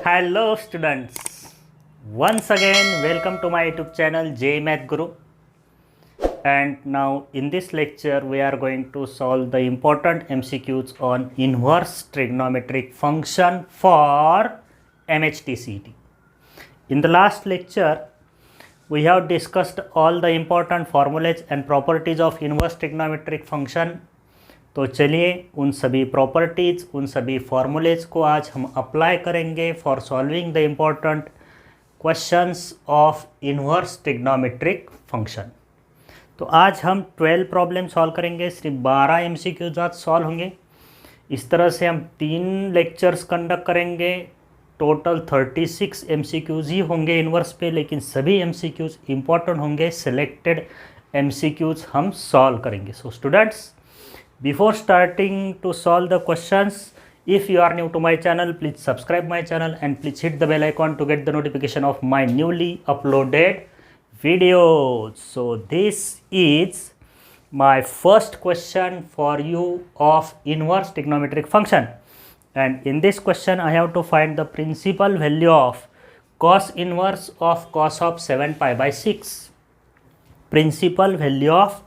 Hello students, once again welcome to my YouTube channel J Math Guru. And now in this lecture we are going to solve the important MCQs on inverse trigonometric function for MHTCET. In the last lecture we have discussed all the important formulas and properties of inverse trigonometric function. तो चलिए उन सभी properties, उन सभी formulas को आज हम apply करेंगे for solving the important questions of inverse trigonometric function. तो आज हम 12 प्रॉब्लम सॉल्व करेंगे, सिर्फ 12 एमसीक्यूज आज सॉल्व होंगे। इस तरह से हम 3 लेक्चर्स कंडक्ट करेंगे, टोटल 36 एमसीक्यूज ही होंगे इन्वर्स पे, लेकिन सभी एमसीक्यूज इम्पोर्टेंट होंगे, सिलेक्टेड एमसीक्यूज हम सॉल्व करेंगे। So students, before starting to solve the questions, if you are new to my channel, please subscribe my channel and please hit the bell icon to get the notification of my newly uploaded videos. So this is my first question for you of inverse trigonometric function, and in this question I have to find the principal value of cos inverse of cos of 7 pi by 6. Principal value of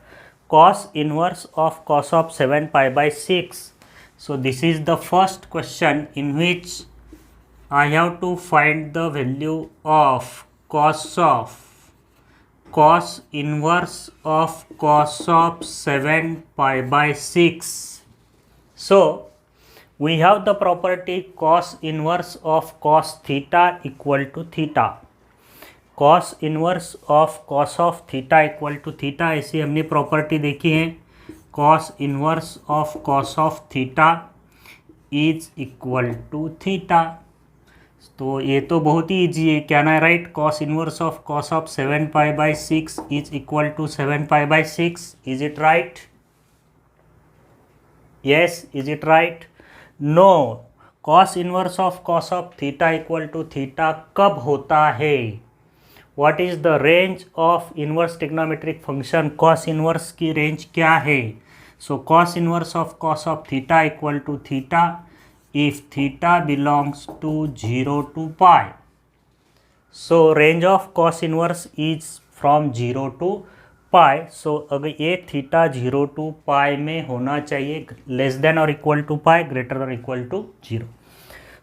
cos inverse of cos of 7 pi by 6. So this is the first question in which I have to find the value of cos inverse of cos of 7 pi by 6. So we have the property cos inverse of cos theta equal to theta. Cos inverse of cos of theta equal to theta, ऐसी हमने property देखी है। Cos inverse of cos of theta is equal to theta. तो ये तो बहुत ही easy है, क्या ना, right. Cos inverse of cos of 7 pi by 6 is equal to 7 pi by 6। Is it right? Yes, is it right? No. Cos inverse of cos of theta equal to theta कब होता है? What is the range of inverse trigonometric function? Cos inverse की range क्या है? So cos inverse of cos of theta equal to theta if theta belongs to 0 to pi. So range of cos inverse is from 0 to pi. So अगर ये theta 0 to pi में होना चाहिए, less than or equal to pi, greater than or equal to 0.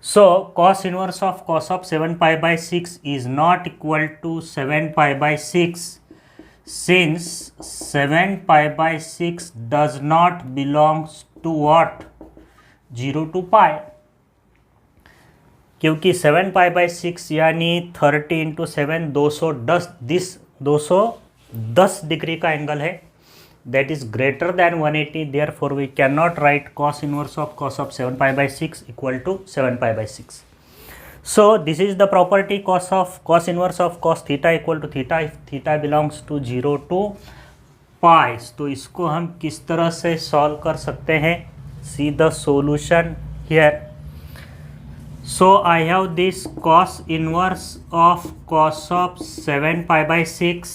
So cos inverse of cos of 7 pi by 6 is not equal to 7 pi by 6, since 7 pi by 6 does not belongs to what? 0 to pi. क्योंकि 7 pi by 6 यानी 30 into 7 210 degree का angle है, that is greater than 180. Therefore we cannot write cos inverse of cos of 7 pi by 6 equal to 7 pi by 6. So this is the property cos inverse of cos theta equal to theta if theta belongs to 0 to pi. तो इसको हम किस तरह से solve कर सकते हैं? See the solution here. So I have this cos inverse of cos of 7 pi by 6.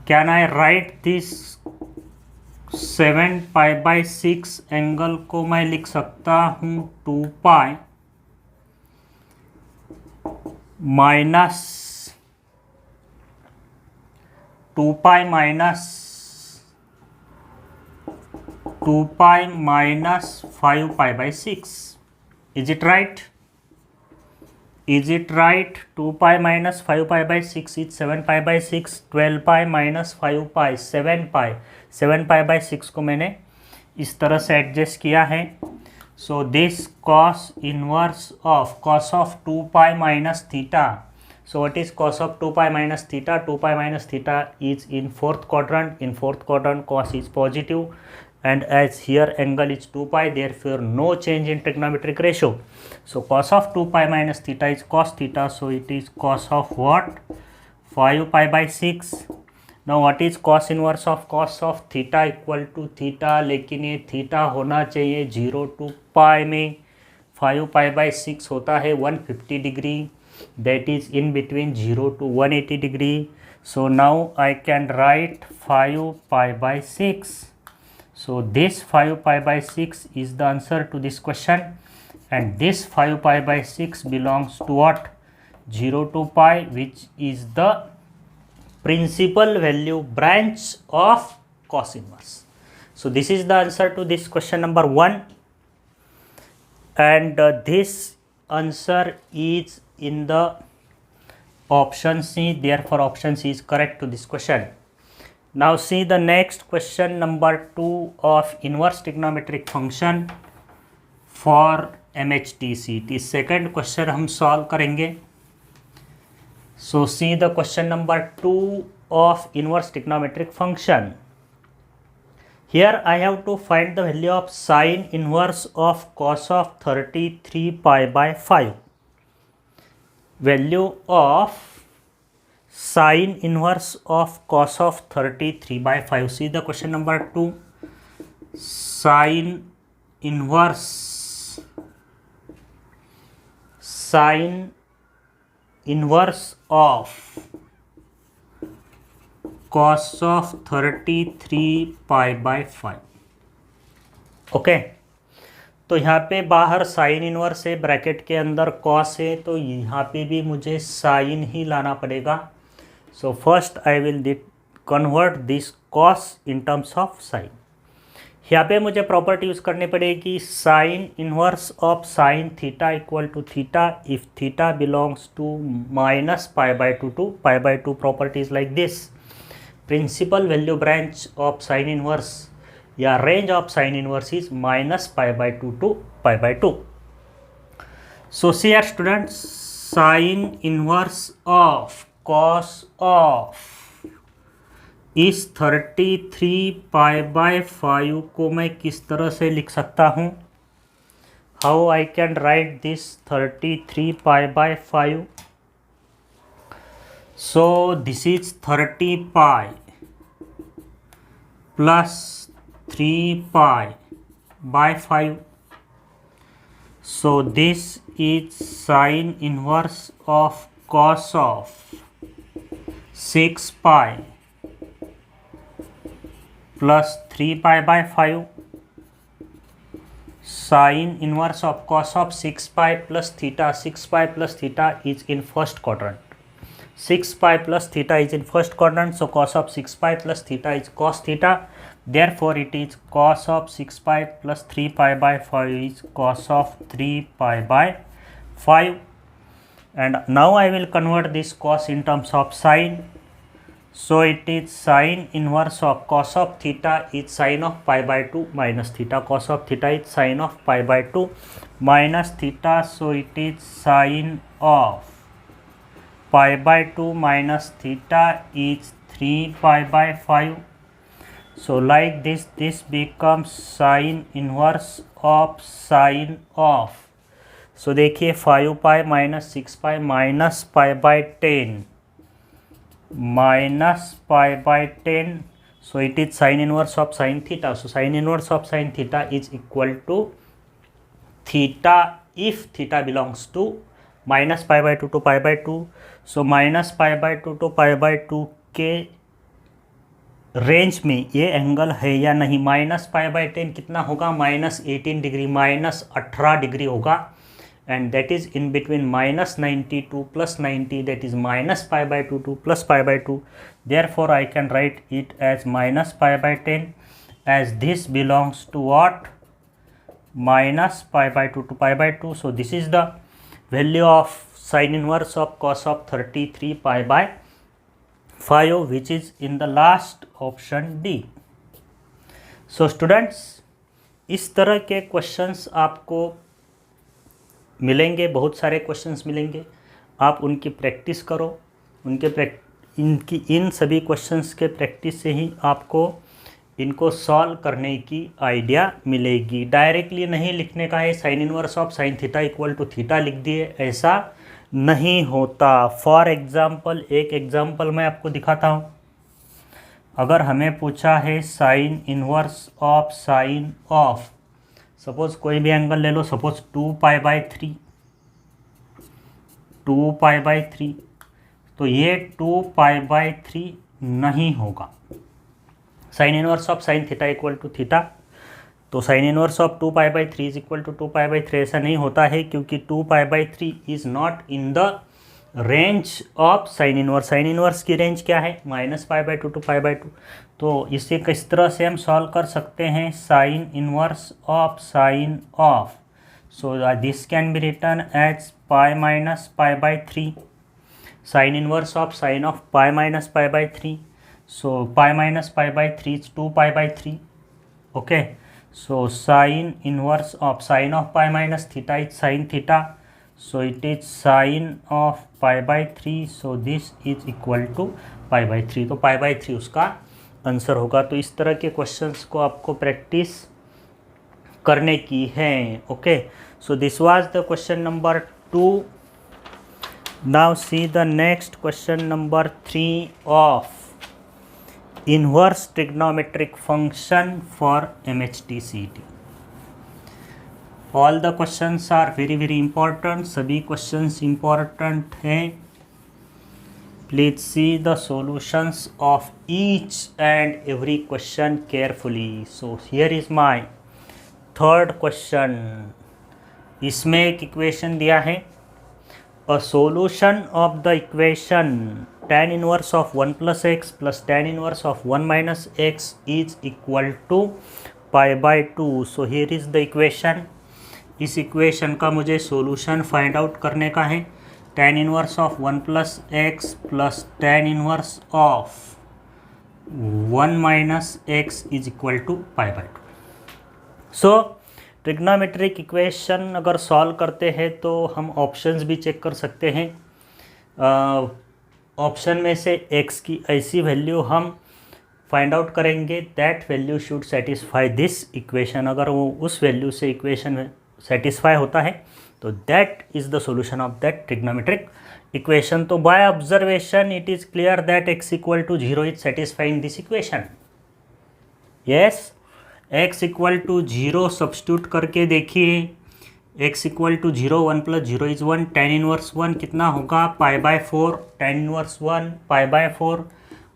Can I write this 7 pi by 6 angle को मैं लिख सकता हूँ 2 pi minus 2 pi minus 5 pi by 6. Is it right? Is it right? 2 pi minus 5 pi by 6 is 7 pi by 6. 12 pi minus 5 pi 7 pi. 7 pi by 6 को मैंने इस तरह से एडजस्ट किया है. So this cos inverse of cos of 2 pi minus theta. So what is cos of 2 pi minus theta? 2 pi minus theta is in fourth quadrant. In fourth quadrant cos is positive, and as here angle is 2 pi, therefore no change in trigonometric ratio. So cos of 2 pi minus theta is cos theta, so it is cos of what? 5 pi by 6. Now what is cos inverse of cos of theta equal to theta? लेकिन ये theta होना चाहिए 0 to pi में. 5 pi by 6 होता है 150 degree, that is in between 0 to 180 degree. So now I can write 5 pi by 6. So this 5 pi by 6 is the answer to this question, and this 5 pi by 6 belongs to what? 0 to pi, which is the principal value branch of cos inverse. So this is the answer to this question number 1, and this answer is in the option C. Therefore option C is correct to this question. Now see the next question number 2 of inverse trigonometric function for MHTC. It is second question हम solve करेंगे. So see the question number 2 of inverse trigonometric function. Here I have to find the value of sine inverse of cos of 33 pi by 5. Value of sine inverse of cos of 33 by 5. See the question number 2. Sine inverse of cos of 33 pi by 5. Okay, तो यहाँ पे बाहर sine inverse है, bracket के अंदर cos है, तो यहाँ पे भी मुझे साइन ही लाना पड़ेगा. So first I will convert this cos in terms of sine. यहाँ पे मुझे प्रॉपर्टी यूज़ करनी पड़ेगी. Sine inverse of sine theta equal to theta if theta belongs to minus pi by two to pi by two. Properties like this. Principal value branch of sine inverse या range of sine inverse is minus pi by two to pi by two. So see our students, sign inverse of cos of इस 33 pi by 5 को मैं किस तरह से लिख सकता हूँ? How I can right this 33 pi by 5? So this is 30 pi plus 3 pi by 5. So this is sine inverse of cos of 6 pi plus 3 pi by 5. Sine inverse of cos of 6 pi plus theta. 6 pi plus theta is in first quadrant. 6 pi plus theta is in first quadrant, so cos of 6 pi plus theta is cos theta. Therefore it is cos of 6 pi plus 3 pi by 5 is cos of 3 pi by 5. And now I will convert this cos in terms of sine. So it is sine inverse of cos of theta is sine of pi by 2 minus theta. Cos of theta is sine of pi by 2 minus theta. So it is sine of pi by 2 minus theta is 3 pi by 5. So like this becomes sine inverse of sine of. So देखिए 5 pi minus 6 pi minus pi by 10 minus pi by 10. So it is sine inverse of sine theta. So sine inverse of sine theta is equal to theta if theta belongs to minus pi by 2 to pi by 2. So minus pi by 2 to pi by 2 के range में ये angle है या नहीं? Minus pi by 10 कितना होगा? Minus 18 degree, minus 18 degree होगा. And that is in between minus 90 to plus 90, that is minus pi by 2 to plus pi by 2. Therefore I can write it as minus pi by 10 as this belongs to what? Minus pi by 2 to pi by 2. So this is the value of sine inverse of cos of 33 pi by 5, which is in the last option D. So students, इस तरह के questions आपको मिलेंगे, बहुत सारे questions मिलेंगे. आप उनकी प्रैक्टिस करो. इन सभी क्वेश्चंस के प्रैक्टिस से ही आपको इनको सॉल्व करने की आइडिया मिलेगी. डायरेक्टली नहीं लिखने का है sine inverse of sine theta equal to theta लिख दिए, ऐसा नहीं होता. फॉर एग्जाम्पल, एक एग्जाम्पल मैं आपको दिखाता हूँ. अगर हमें पूछा है sine inverse of sine of, suppose कोई भी एंगल ले लो, suppose 2 pi by 3, 2 pi by 3. तो ये 2π/3 नहीं होगा। Sine inverse of sine theta equal to theta, तो sine inverse of 2π/3 is equal to 2π/3 ऐसा नहीं होता है, क्योंकि 2π/3 is not in the range of sine inverse. Sine inverse की रेंज क्या है? -π/2 to π/2। तो इसे किस तरह से हम सॉल्व कर सकते हैं? Sine inverse of sine of, so this can be written as π-π/3। Sine inverse of sine of π-π/3, so π-π/3 is 2π/3. Okay, so sine inverse of sine of pi minus theta is sine theta, so it is sine of π/3, so this is equal to π/3। तो π/3 उसका answer होगा। तो इस तरह के questions को आपको practice करने की है। Okay, so this was the question number 2। Now see the next question number 3 of inverse trigonometric function for MHT CET। all the questions are very important, सभी questions important हैं। please see the solutions of each and every question carefully। so here is my third question। इसमें एक equation दिया है, a solution of the equation tan inverse of 1 plus x plus tan inverse of 1 minus x is equal to π/2। so here is the equation। इस equation का मुझे solution find out करने का है। tan inverse of 1 plus x plus tan inverse of 1 minus x is equal to π/2। so trigonometric equation अगर solve करते हैं तो हम ऑप्शंस भी चेक कर सकते हैं। ऑप्शन में से x की ऐसी वैल्यू हम फाइंड आउट करेंगे, that value should satisfy this equation. अगर वो उस वैल्यू से इक्वेशन सेटिस्फाई होता है तो that is the solution of that trigonometric equation. तो by observation it is clear that x equal to 0 is satisfying this equation. Yes, x equal to 0 substitute करके देखिए, x equal to 0, 1 plus 0 is 1, tan inverse 1 कितना होगा? π/4, tan inverse 1 π/4,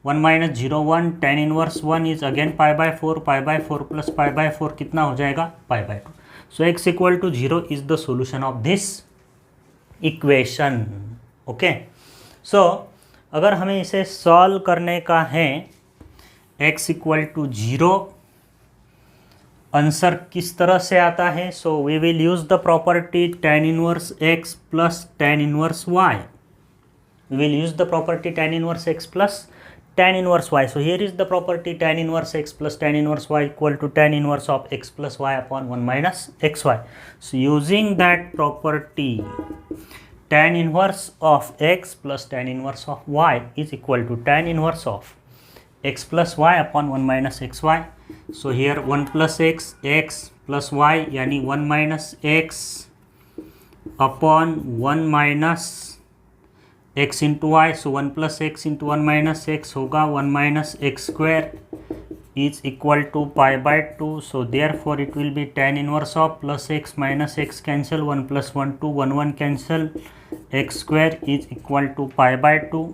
1 minus 0 1, tan inverse 1 is again π/4, π/4 plus π/4 कितना हो जाएगा? π/2। So x equal to 0 is the solution of this equation. Okay, so अगर हमें इसे सॉल्व करने का है, x इक्वल टू 0 आंसर किस तरह से आता है? So we will use the property tan inverse x plus tan inverse y। We will use the property tan inverse x plus tan inverse y। So here is the property tan inverse x plus tan inverse y equal to tan inverse of x plus y upon 1 minus xy। So using that property tan inverse of x plus tan inverse of y is equal to tan inverse of x plus y upon 1 minus xy। so here 1 plus x plus y यानी 1 minus x upon 1 minus x into y। so 1 plus x into 1 minus x होगा 1 minus x square is equal to π/2। so therefore it will be tan inverse of plus x minus x cancel, 1 plus 1 2, 1 1 cancel, x square is equal to π/2।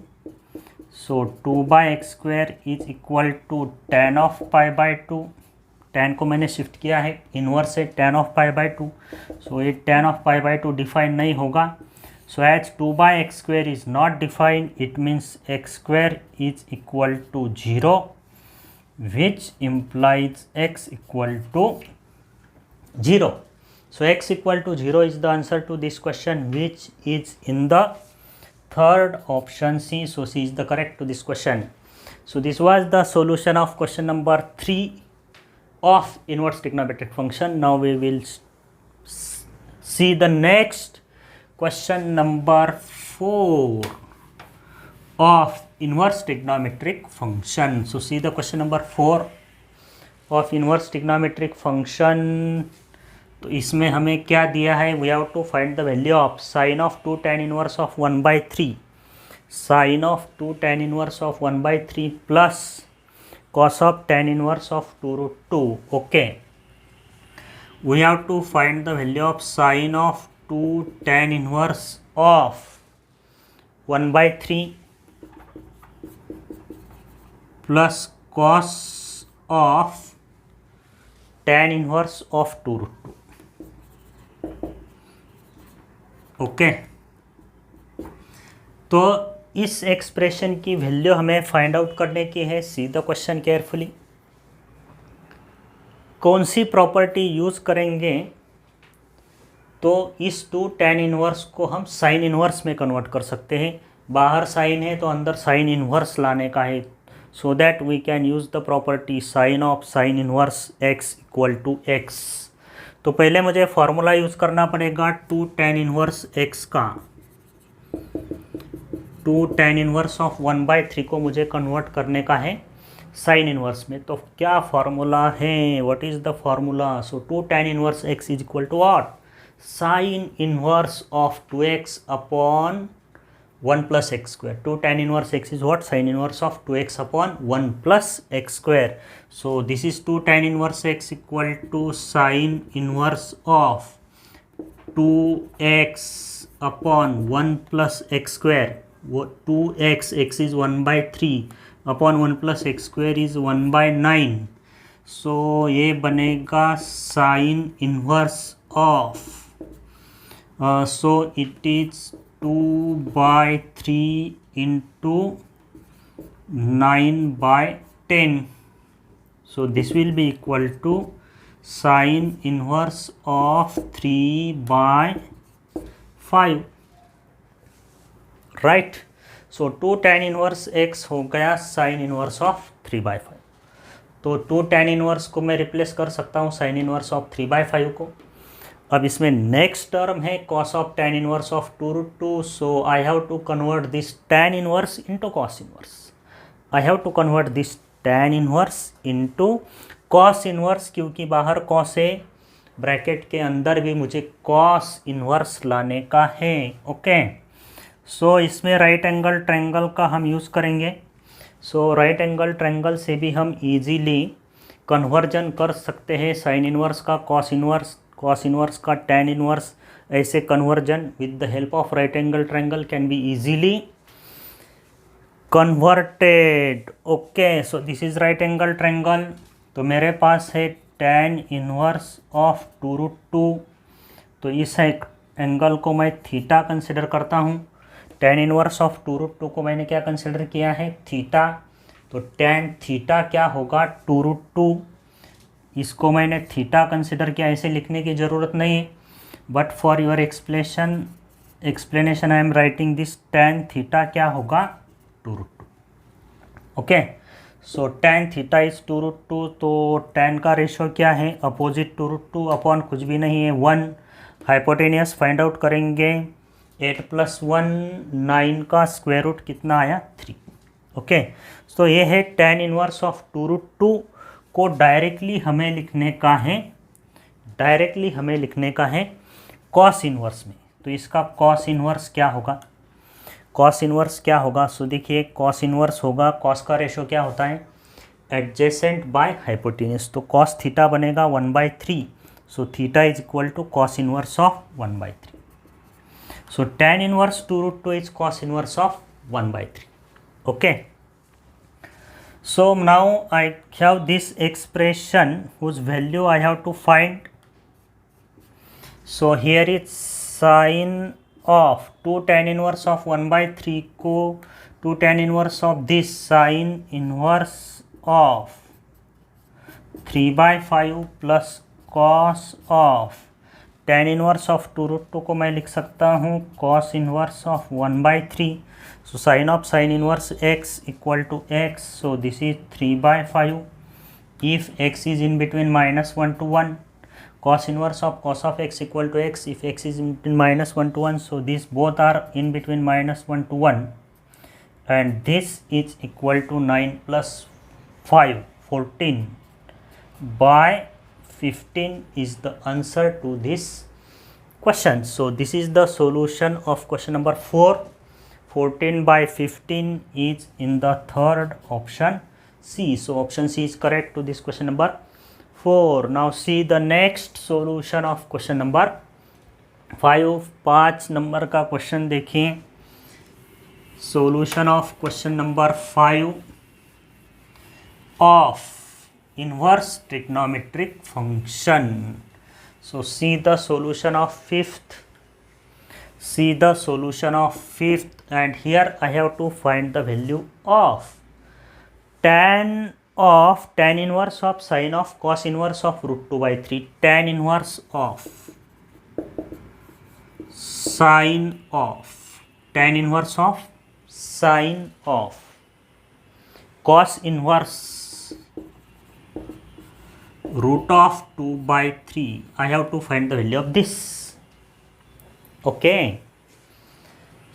so 2/x square is equal to tan of π/2। tan को मैंने shift किया है, inverse है tan of π/2। so ये tan of π/2 define नहीं होगा। so as 2/x square is not defined, it means x square is equal to 0, which implies x equal to 0। so x equal to 0 is the answer to this question, which is in the third option C। so C is the correct to this question। so this was the solution of question number 3 of inverse trigonometric function। now we will see the next question number 4 of inverse trigonometric function। so see the question number 4 of inverse trigonometric function। तो इसमें हमें क्या दिया है? We have to find the value of sine of 2 tan inverse of 1/3, sine of 2 tan inverse of 1/3 plus cos of tan inverse of 2√2। Okay, we have to find the value of sine of 2 tan inverse of 1/3 plus cos of tan inverse of 2√2। Okay, तो इस expression की value हमें find out करने की है। सी the question carefully. कौन सी property use करेंगे तो इस 2 tan इनवर्स को हम साइन इनवर्स में कन्वर्ट कर सकते हैं। बाहर साइन है तो अंदर साइन इनवर्स लाने का है, so that we can use the property sine of sine inverse x equal to x। तो पहले मुझे फॉर्मूला यूज़ करना पड़ेगा 2 tan इनवर्स x का। 2 tan इनवर्स ऑफ 1/3 को मुझे कन्वर्ट करने का है साइन इनवर्स में। तो क्या फार्मूला है, what is the formula? So 2 tan inverse x is equal to what? Sine inverse of 2x upon 1 plus x square. 2 tan inverse x is what? Sin inverse of 2x upon 1 plus x square. So this is 2 tan inverse x equal to sin inverse of 2x upon 1 plus x square. 2x, x is 1/3 upon 1 plus x square is 1/9. So ये बनेगा sin inverse of so it is 2/3 into 9/10. So this will be equal to sin inverse of 3/5, right? So 2 tan inverse x हो गया sin inverse of 3/5। तो 2 tan inverse को मैं replace कर सकता हूँ sin inverse of 3/5 को। अब इसमें नेक्स्ट टर्म है cos of tan inverse of 2√2। So I have to convert this tan inverse into cos inverse. I have to convert this tan inverse into cos inverse, क्योंकि बाहर cos है, bracket के अंदर भी मुझे cos इनवर्स लाने का है। ओके, सो इसमें राइट एंगल ट्रायंगल का हम यूज़ करेंगे। सो राइट एंगल ट्रायंगल से भी हम इजीली कन्वर्जन कर सकते हैं साइन इनवर्स का cos इनवर्स का tan इनवर्स। ऐसे conversion with the help of right angle triangle can be easily converted. Okay, so this is right angle triangle. तो मेरे पास है tan इनवर्स ऑफ 2√2। तो इस एंगल को मैं थीटा कंसिडर करता हूँ। tan इनवर्स ऑफ 2√2 को मैंने क्या कंसिडर किया है? थीटा। तो tan थीटा क्या होगा? 2√2। इसको मैंने थीटा कंसिडर किया, ऐसे लिखने की ज़रूरत नहीं है, but for your explanation I am writing this tan theta क्या होगा? 2√2। Okay, so tan theta is 2√2। तो tan का रेशो क्या है? अपोजिट 2√2 अपॉन कुछ भी नहीं है 1। हाइपोटेनियस फाइंड आउट करेंगे। 8 + 1 9 का स्क्वायर रूट कितना आया? 3। ओके, सो ये है tan इनवर्स ऑफ 2√2 को डायरेक्टली हमें लिखने का है cos इनवर्स में। तो इसका cos इनवर्स क्या होगा? सो देखिए cos इनवर्स होगा, cos का रेशो क्या होता है? Adjacent by hypotenuse. तो cos थीटा बनेगा 1/3। So theta is equal to cos inverse of 1/3। So tan inverse 2√2 is cos inverse of 1/3। Okay, so now I have this expression whose value I have to find. So here is sin of 2 tan inverse of 1/3 को 2 tan inverse of this sin inverse of 3/5 plus cos of tan inverse of 2√2 को मैं लिख सकता हूँ cos inverse of 1/3। So sin of sin inverse x equal to x. So this is 3/5 if x is in between -1 to 1. Cos inverse of cos of x equal to x if x is in between -1 to 1. So these both are in between -1 to 1. And this is equal to 9 plus 5, 14. By 15 is the answer to this question. So this is the solution of question number 4. 14/15 is in the third option C. So option C is correct to this question number 4. Now see the next solution of question number 5. 5 number का question देखिए। Solution of question number 5. of inverse trigonometric function. So see the solution of fifth. See the solution of fifth, and here I have to find the value of tan inverse of sine of cos inverse of root 2 by 3. Tan inverse of sine of tan inverse of sine of cos inverse root of 2 by 3. I have to find the value of this. Okay.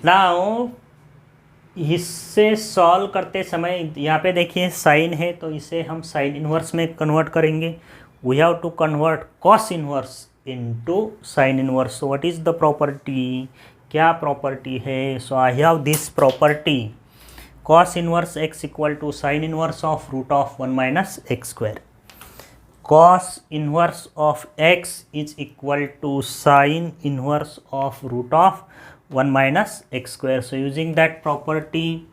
Now इससे solve करते समय यहाँ पे देखिए sign है, तो इसे हम साइन इनवर्स में कन्वर्ट करेंगे. We have to convert cos inverse into sine inverse. So what is the property? क्या प्रॉपर्टी है? So I have this property, cos inverse x equal to sin inverse of root of 1 minus x square. Cos inverse of x is equal to sin inverse of root of 1 minus x square. So using that property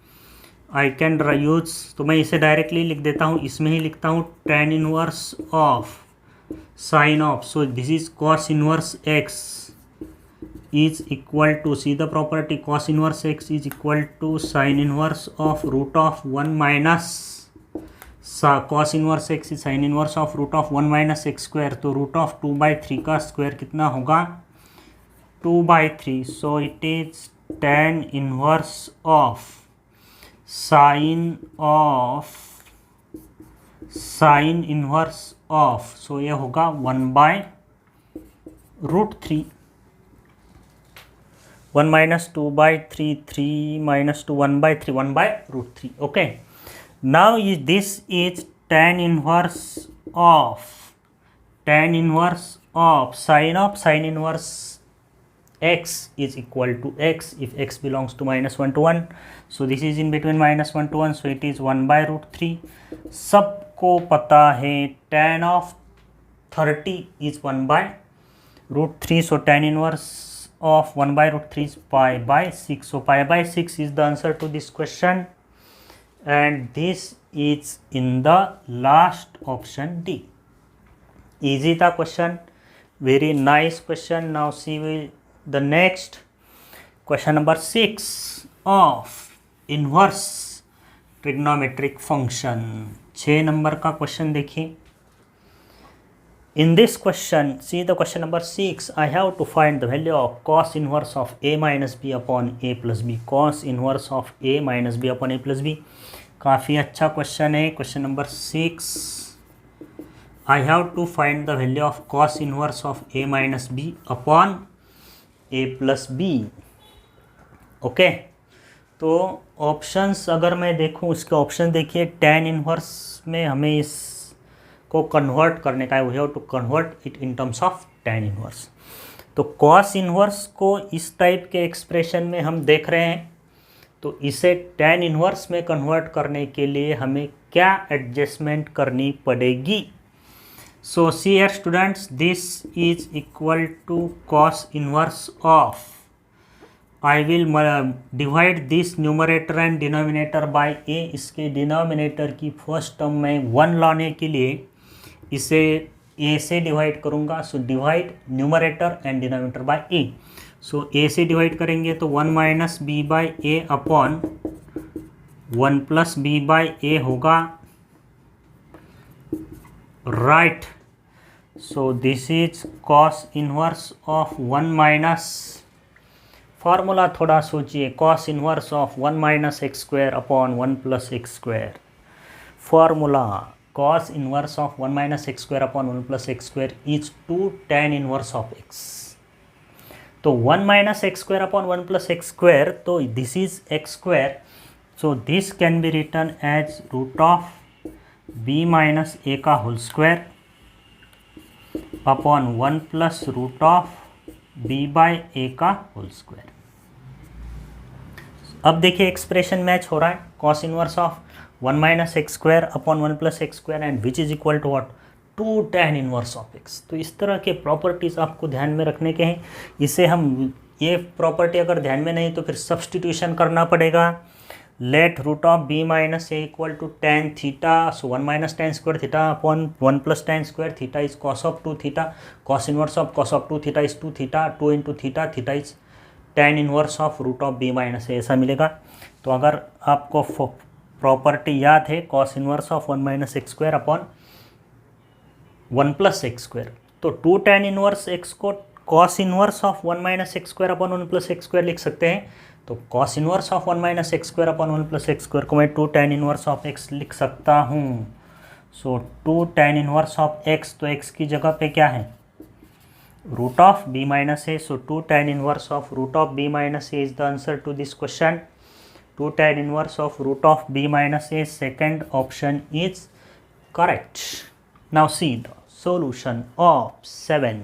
I can use, तो मैं इसे directly लिख देता हूँ, इसमें ही लिखता हूँ tan inverse of sin of, so this is cos inverse x is equal to, see the property, cos inverse x is equal to sin inverse of root of 1 minus cos inverse x is sin inverse of root of 1 minus x square. तो root of 2 by 3 का square कितना होगा? 2 by 3. So it is tan inverse of sin inverse of, so ये होगा 1 by root 3. 1 minus 2 by 3, 3 minus 2, 1 by 3, 1 by root 3. Okay. Now this is tan inverse of sin inverse x is equal to x if x belongs to minus 1 to 1. So this is in between minus 1 to 1, so it is 1 by root 3. सबको पता है tan of 30 is 1 by root 3. So tan inverse of 1 by root 3 is pi by 6. So pi by 6 is the answer to this question, and this is in the last option D. Easy the question, very nice question. Now see the next question, number 6 of inverse trigonometric function. 6 number का question देखिए. In this question, see the question number 6, I have to find the value of cos inverse of a minus b upon a plus b. Cos inverse of a minus b upon a plus b. काफ़ी अच्छा question है. Question number 6, I have to find the value of cos inverse of a minus b upon a plus b. Okay. तो options अगर मैं देखूँ, इसके option देखिए, tan inverse में हमें इस को कन्वर्ट करने का है. We have to convert it in terms of tan inverse. तो cos इनवर्स को इस टाइप के एक्सप्रेशन में हम देख रहे हैं, तो इसे tan इनवर्स में कन्वर्ट करने के लिए हमें क्या एडजस्टमेंट करनी पड़ेगी? So see here students, this is equal to cos inverse of, I will divide this numerator and denominator by a. इसके डिनोमिनेटर की फर्स्ट टर्म में 1 लाने के लिए इसे a से डिवाइड करूँगा. So divide numerator and denominator by a. So a से डिवाइड करेंगे तो 1 minus b by a upon 1 plus b by a होगा. Right. So this is cos inverse of 1 minus, formula थोड़ा सोचिए, cos inverse of 1 minus x square upon 1 plus x square. Formula cos inverse of 1 minus x square upon 1 plus x square is 2 tan inverse of x. तो 1 minus x square upon 1 plus x square, तो this is x square. So this can be written as root of b minus a का whole square upon 1 plus root of b by a का whole square. अब देखिए expression match हो रहा है. cos inverse of 1 minus x square upon 1 plus x square and which is equal to what? 2 tan inverse of x. तो इस तरह के प्रॉपर्टीज़ आपको ध्यान में रखने के हैं. इसे हम, ये प्रॉपर्टी अगर ध्यान में नहीं तो फिर सब्स्टिट्यूशन करना पड़ेगा. let root of b minus a equal to tan theta. So 1 minus tan square theta upon 1 plus tan square theta is cos of 2 theta. Cos inverse of cos of 2 theta is 2 theta. 2 into theta, theta is tan inverse of root of b minus a, ऐसा मिलेगा. तो अगर आपको property याद है cos inverse of 1 minus x square upon 1 plus x square, तो 2 tan inverse x को cos inverse of 1 minus x square upon 1 plus x square लिख सकते हैं. तो cos inverse of 1 minus x square upon 1 plus x square को मैं 2 tan inverse of x लिख सकता हूँ. So 2 tan inverse of x, तो x की जगह पे क्या है, root of b minus a. So 2 tan inverse of root of b minus a is the answer to this question. 2 tan inverse of root of b minus a, second option is correct. Now see the solution of 7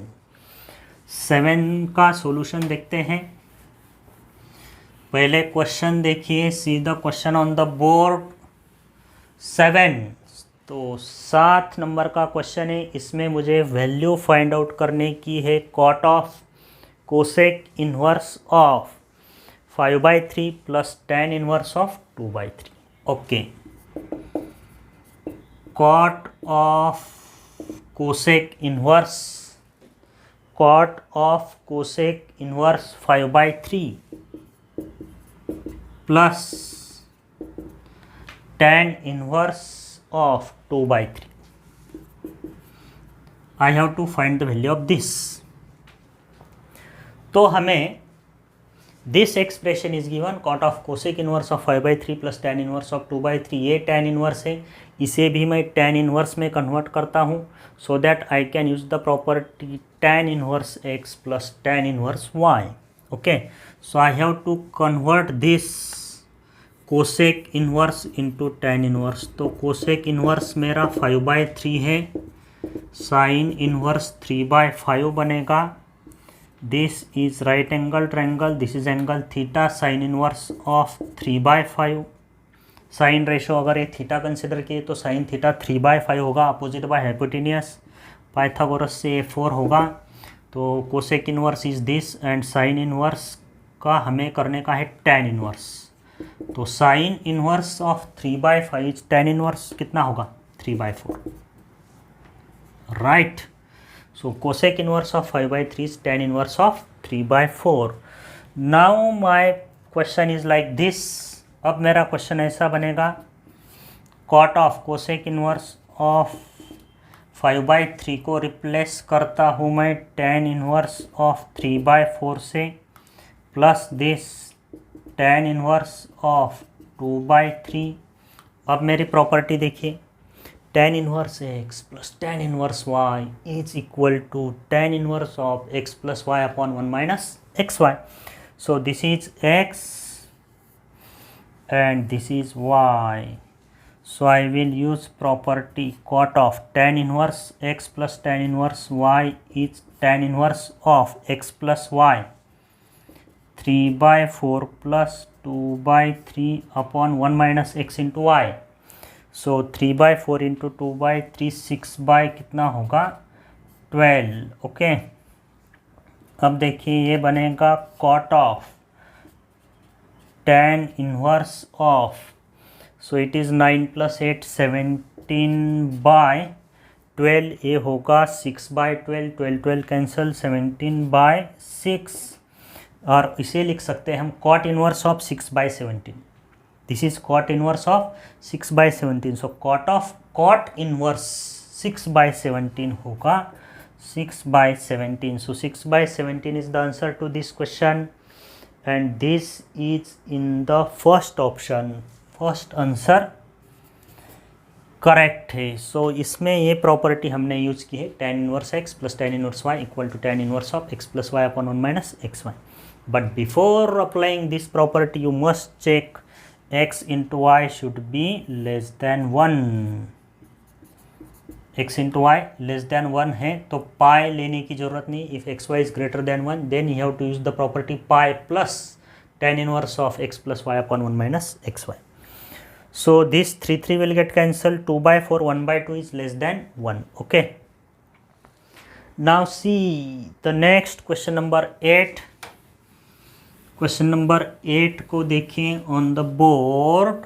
का solution देखते हैं. पहले question देखिए, see the question on the board. 7, तो 7 number का question है. इसमें मुझे वैल्यू फाइंड आउट करने की है cot of cosec inverse of 5/3 plus tan inverse of 2/3. Okay, cot of cosec inverse, cot of cosec inverse 5/3 plus tan inverse of 2/3. I have to find the value of this. तो हमें this expression is given cot of cosec inverse of 5/3 plus tan inverse of 2/3. ये tan inverse है, इसे भी मैं tan inverse में convert करता हूँ so that I can use the property tan inverse x plus tan inverse y. Okay, so I have to convert this cosec inverse into tan inverse. तो cosec inverse मेरा 5/3 है, sine inverse 3/5 बनेगा. This is right angle triangle, this is angle theta. Sine inverse of 3/5, sine ratio अगर ये theta consider किए तो sine theta 3/5 होगा. Opposite by hypotenuse, Pythagoras से ये 4 होगा. तो cosec inverse is this and sine inverse का हमें करने का है tan इन्वर्स. तो sine inverse of 3/5, tan inverse कितना होगा 3/4, right. So cosec inverse of 5/3 is tan inverse of 3/4. Now my question is like this. अब मेरा क्वेश्चन ऐसा बनेगा, cot of cosec inverse of 5/3 को रिप्लेस करता हूँ मैं tan इनवर्स ऑफ 3/4 से, plus this tan inverse of 2/3. अब मेरी प्रॉपर्टी देखिए, tan inverse x plus tan inverse y is equal to tan inverse of x plus y upon 1 minus xy. So this is x and this is y. So I will use property cot of tan inverse x plus tan inverse y is tan inverse of x plus y 3/4 plus 2/3 upon 1 minus x into y. So 3/4 into 2/3 6 by कितना होगा 12. Okay, अब देखिए ये बनेगा cot of tan inverse of, so it is 9 plus 8 17 by 12. ये होगा 6/12, 12 cancel, 17/6. और इसे लिख सकते हैं हम cot inverse of 6/17. This is cot inverse of 6/17. So cot inverse 6/17 होगा 6/17. So 6/17 is the answer to this question and this is in the first option. First answer correct है. सो इसमें ये प्रॉपर्टी हमने यूज की है, tan inverse x plus tan inverse y equal to tan inverse of x plus y upon 1 minus xy. But before applying this property you must check x into y should be less than 1. x into y less than 1 है तो pi लेने की जरूरत नहीं. If x y is greater than 1 then you have to use the property pi plus tan inverse of x plus y upon 1 minus xy. So this 3 will get cancelled. 2/4 1/2 is less than 1. Okay. Now see the next question number 8. Question number 8 को देखें on the board.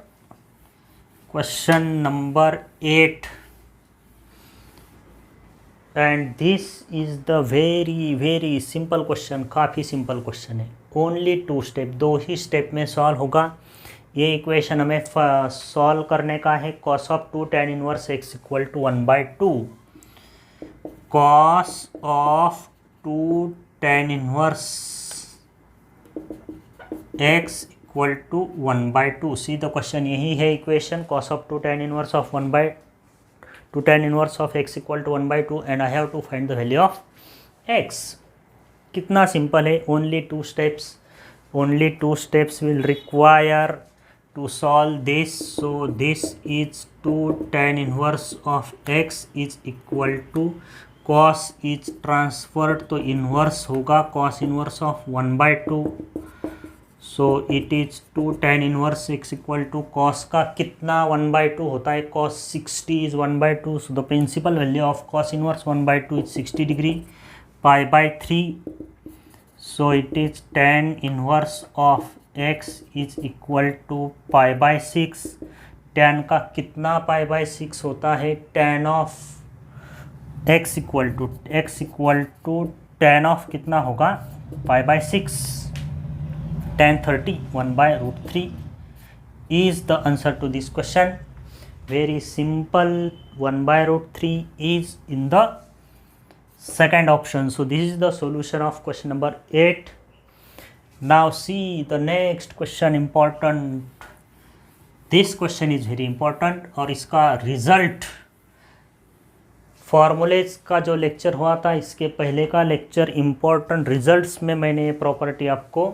Question number 8 and this is the very very simple question. काफ़ी simple question है, only 2 step, 2 ही step में solve होगा। ये equation हमें solve करने का है। cos of 2 tan inverse x equal to 1/2, cos of 2 tan inverse x equal to 1/2। See the question, यही है equation. cos of 2 tan inverse of 1/2 tan inverse of x equal to 1/2 and I have to find the value of x। कितना simple है, only 2 steps, only 2 steps will require to solve this. So this is 2 tan inverse of x is equal to cos is transferred तो inverse होगा cos inverse of 1/2. So it is 2 tan inverse x equal to cos का कितना 1/2 होता है, cos 60 is 1/2. So the principal value of cos inverse 1/2 is 60 degree, pi by 3. So it is tan inverse of x is equal to pi by 6. tan का कितना pi by 6 होता है, tan of x equal to tan of कितना होगा, pi by 6, tan 30 1/√3 is the answer to this question. Very simple, 1/√3 is in the second option. So this is the solution of question number 8. Now see the next question, important. This question is very important और इसका result, formulas का जो lecture हुआ था इसके पहले का lecture important results में मैंने प्रॉपर्टी आपको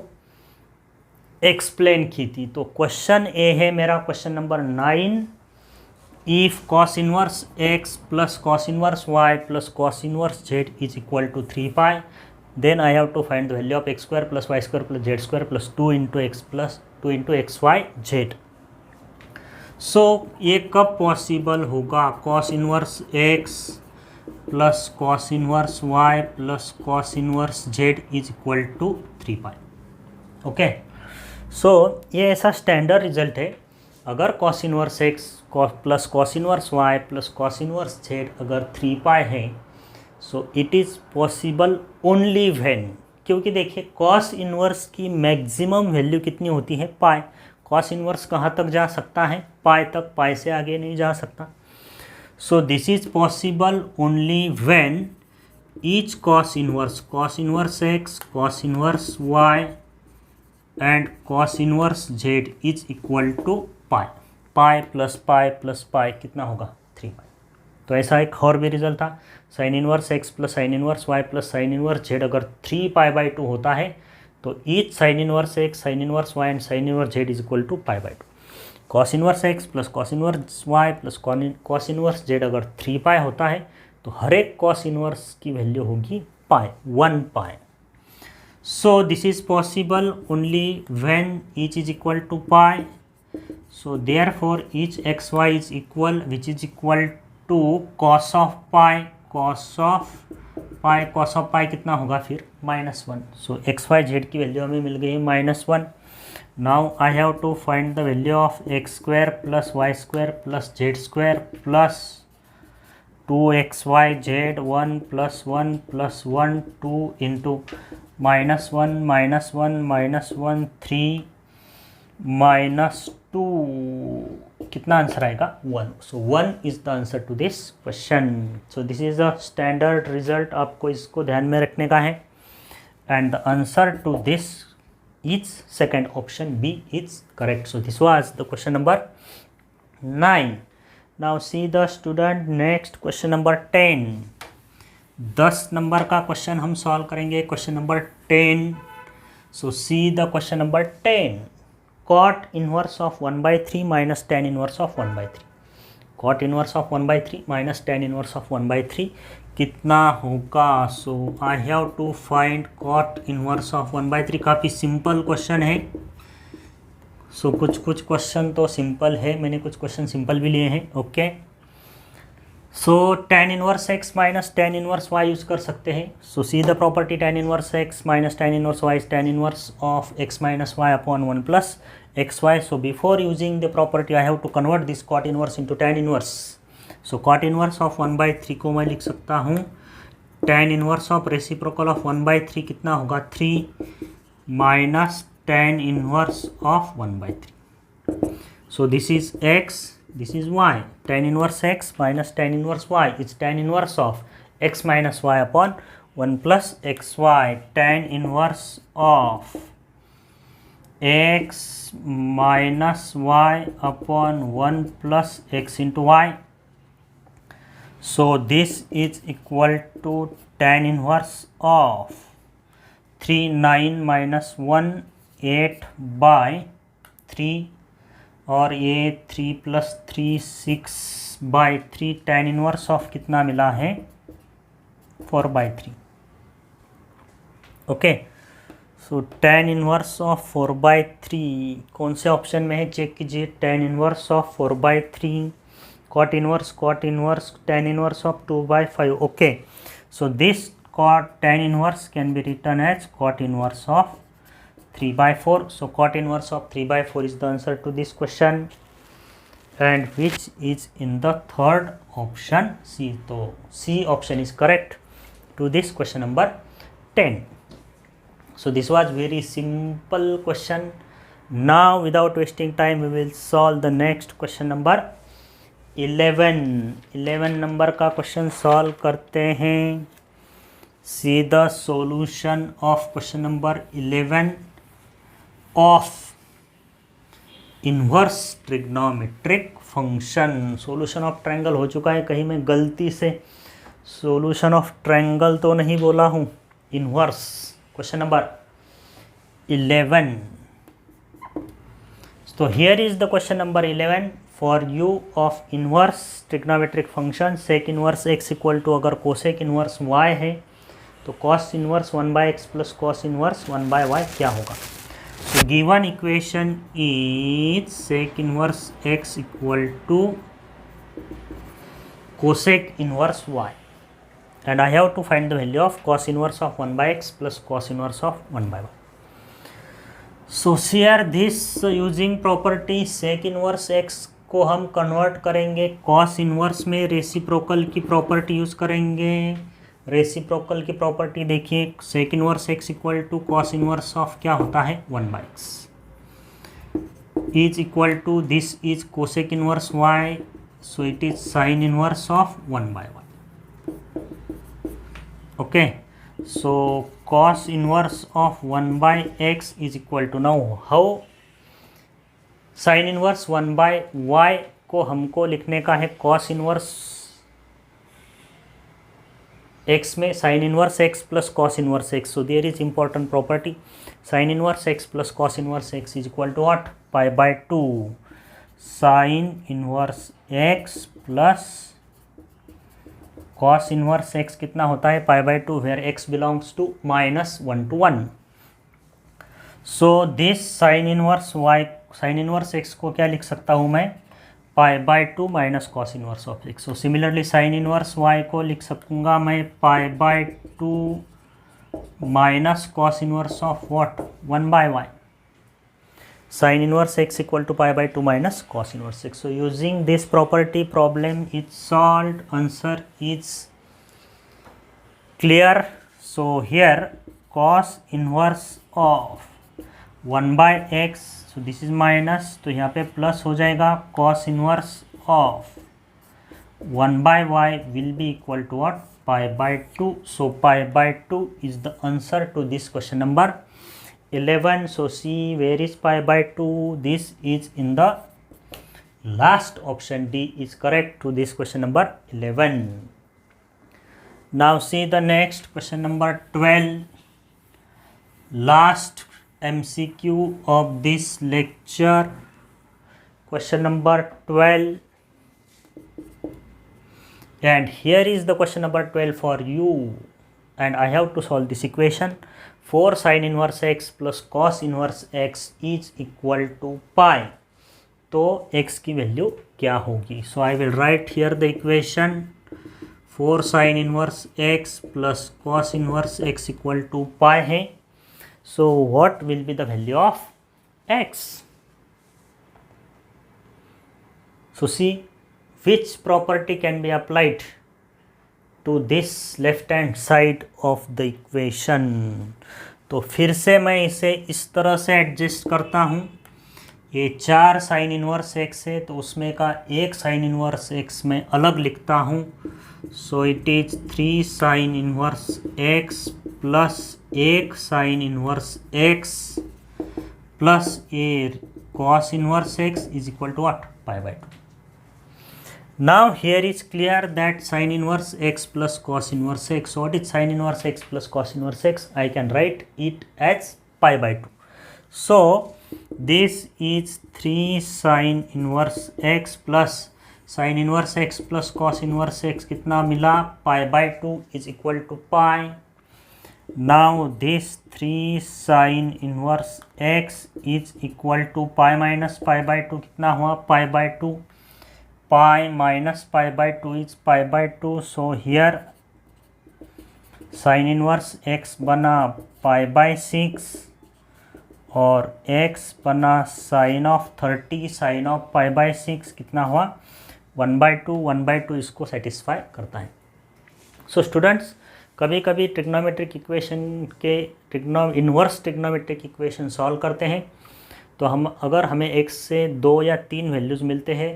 एक्सप्लेन की थी। तो क्वेश्चन ए है मेरा, question number 9। If cos inverse x plus cos inverse y plus cos inverse z is equal to 3 pi, then I have to find the value of x square plus y square plus z square plus 2 into x plus 2 into xy z. So ये कब possible होगा, cos inverse x plus cos inverse y plus cos inverse z is equal to 3 pi. Okay, सो ये ऐसा standard result है। अगर cos inverse x plus cos inverse y plus cos inverse z अगर 3 पाई है, so it is possible only when, क्योंकि देखिए cos inverse की maximum value कितनी होती है, पाई। cos इनवर्स कहाँ तक जा सकता है, पाई तक, पाई से आगे नहीं जा सकता। So this is possible only when each cos inverse x, cos inverse y and cos inverse z is equal to pi. Pi plus pi कितना होगा, 3 पाई। तो ऐसा एक और भी रिजल्ट था, sine inverse x plus sine inverse y plus sine inverse z अगर 3 pi by 2 होता है तो each sine inverse x, sine inverse y and sine inverse z is equal to pi by 2। Cos inverse x plus cos inverse y plus cos inverse z अगर 3 पाई होता है तो हर एक cos inverse की value होगी पाई, 1 पाई। So this is possible only when each is equal to pi. So therefore each xy is equal, which is equal to cos of pi, cos of pi कितना होगा फिर, -1। So xy z की value हमें मिल गई -1। Now I have to find the value of x square plus y square plus z square plus 2xy z 1 plus 1 plus 1 2 into -1 -1 3 -2, कितना answer आएगा, 1। So 1 is the answer to this question. So this is the standard result, आपको इसको ध्यान में रखने का है। And the answer to this is second option B is correct. So this was the question number 9। Now see the student next question number 10। 10 number का question हम solve करेंगे, question number 10। So see the question number 10। cot inverse of 1/3 minus tan inverse of 1/3। cot inverse of 1/3 minus tan inverse of 1/3 कितना होगा। So I have to find cot inverse of 1/3। काफ़ी simple question है। सो कुछ question तो simple है, मैंने कुछ question simple भी लिए हैं। Okay, so tan inverse x minus tan inverse y use कर सकते हैं. So see the property tan inverse x minus tan inverse y is tan inverse of x minus y upon 1 plus xy. So before using the property I have to convert this cot inverse into tan inverse. So cot inverse of 1/3 को मैं लिख सकता हूँ tan inverse of reciprocal of 1/3 कितना होगा 3 minus tan inverse of 1/3. So this is x, this is y. Tan inverse x minus tan inverse y is tan inverse of x minus y upon 1 plus xy. Tan inverse of x minus y upon 1 plus x into y. So this is equal to tan inverse of 3 9 minus 1 8 by 3 और ये 3 plus 3 6/3 tan inverse of कितना मिला है 4/3. Okay. So tan inverse of 4/3 कौन से option में है check कीजिए. tan inverse of 4/3 cot inverse tan inverse of 2/5. Okay. So this cot tan inverse can be written as cot inverse of 3/4. So cot inverse of 3/4 is the answer to this question, and which is in the third option C. So C option is correct to this question number 10. So this was very simple question. Now without wasting time we will solve the next question number 11. 11 number का question solve करते हैं. See the solution of question number 11 of inverse trigonometric function. Solution of triangle हो चुका है, कहीं मैं गलती से सोल्यूशन ऑफ ट्रायंगल तो नहीं बोला हूँ. Inverse question number 11. तो here is the question number 11 for you of inverse trigonometric function. Sec inverse x equal to अगर कोसेक इन्वर्स वाई है तो cos inverse 1/x plus cos inverse 1/y क्या होगा. So given equation is sec inverse x equal to cosec inverse y, and I have to find the value of cos inverse of 1/x plus cos inverse of 1/y. So here this using property sec inverse x को हम convert करेंगे cos inverse में. Reciprocal की property use करेंगे. Reciprocal की property देखिए sec inverse x equal to cos inverse of क्या होता है 1/x is equal to this is cosec inverse y. So it is sine inverse of 1/y. Okay. So cos inverse of 1/x is equal to now how sine inverse 1/y को हमको लिखने का है cos inverse x में sine inverse x plus cos inverse x. So there is important property sine inverse x plus cos inverse x is equal to what π/2 sine inverse x plus cos inverse x कितना होता है π/2 where x belongs to -1 to 1. So this sine inverse y sine inverse x को क्या लिख सकता हूँ मैं π/2 minus cos inverse of x. So similarly sine inverse y को लिख सकूँगा मैं π/2 minus cos inverse of what 1/y. Sine inverse x equal to π/2 minus cos inverse x. So using this property problem is solved. Answer is clear. So here cos inverse of 1/x. So this is minus तो यहाँ पे plus हो जाएगा. Cos inverse of 1/y will be equal to what π/2. So π/2 is the answer to this question number 11. So see where is π/2. This is in the last option. D is correct to this question number 11. Now see the next question number 12. Last MCQ of this lecture. Question number 12, and here is the question number 12 for you, and I have to solve this equation. 4 sin inverse x plus cos inverse x is equal to pi. तो x की value क्या होगी. So I will write here the equation 4 sine inverse x plus cos inverse x equal to pi है. So what will be the value of x? So see which property can be applied to this left hand side of the equation. तो फिर से मैं इसे इस तरह से adjust करता हूँ. ये 4 साइन इनवर्स एक्स है तो उसमें का एक साइन इनवर्स एक्स मैं अलग लिखता हूँ. So it is 3 sine inverse x plus एक sine inverse x plus a cos inverse x is equal to what? Pi by 2. Now here is clear that sin inverse x plus cos inverse x. So what is sin inverse x plus cos inverse x? I can write it as pi by 2. So this is 3 sin inverse x plus sin inverse x plus cos inverse x कितना मिला? pi by 2 is equal to pi. Now this 3 sin inverse x is equal to pi minus pi by 2 कितना हुआ? pi by 2. Pi minus pi by 2 is pi by 2. So here sin inverse x बना pi by 6 और x बना sin of 30 sin of pi by 6 कितना हुआ? 1 by 2. 1 by 2 इसको satisfy करता है. सो स्टूडेंट्स, कभी कभी ट्रिग्नोमेट्रिक इक्वेशन के इन्वर्स ट्रिग्नोमेट्रिक इक्वेशन सॉल्व करते हैं तो अगर हमें x से 2 या 3 वैल्यूज़ मिलते हैं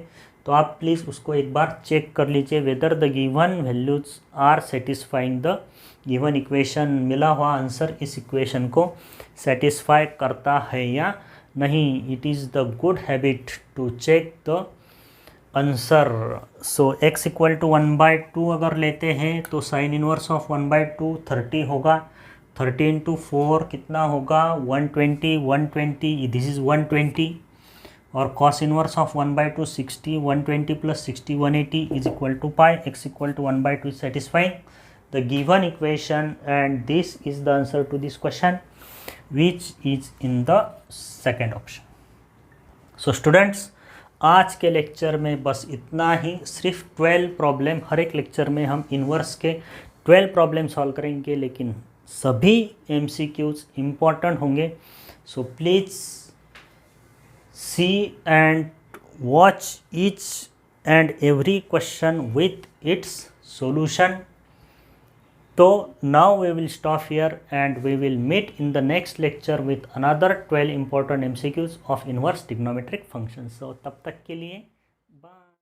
तो आप प्लीज़ उसको एक बार चेक कर लीजिए whether the given values are satisfying the given equation. मिला हुआ आंसर इस इक्वेशन को सेटिस्फाई करता है या नहीं. It is the good habit to check the answer. So x equal to 1 by 2 अगर लेते हैं तो साइन इनवर्स ऑफ 1 by 2 30 होगा. 30 इंटू 4 कितना होगा? 120. 120 दिस इज़ 120 और cos inverse of 1 by 2 60. 120 plus 60 180 is equal to pi. x equal to 1 by 2 is satisfying the given equation and this is the answer to this question which is in the second option. So students, आज के lecture में बस इतना ही. सिर्फ 12 problem हर एक lecture में हम inverse के 12 प्रॉब्लम सॉल्व करेंगे लेकिन सभी MCQs इम्पॉर्टेंट होंगे. So please see and watch each and every question with its solution. So now we will stop here and we will meet in the next lecture with another 12 important MCQs of inverse trigonometric functions. So तब तक के लिए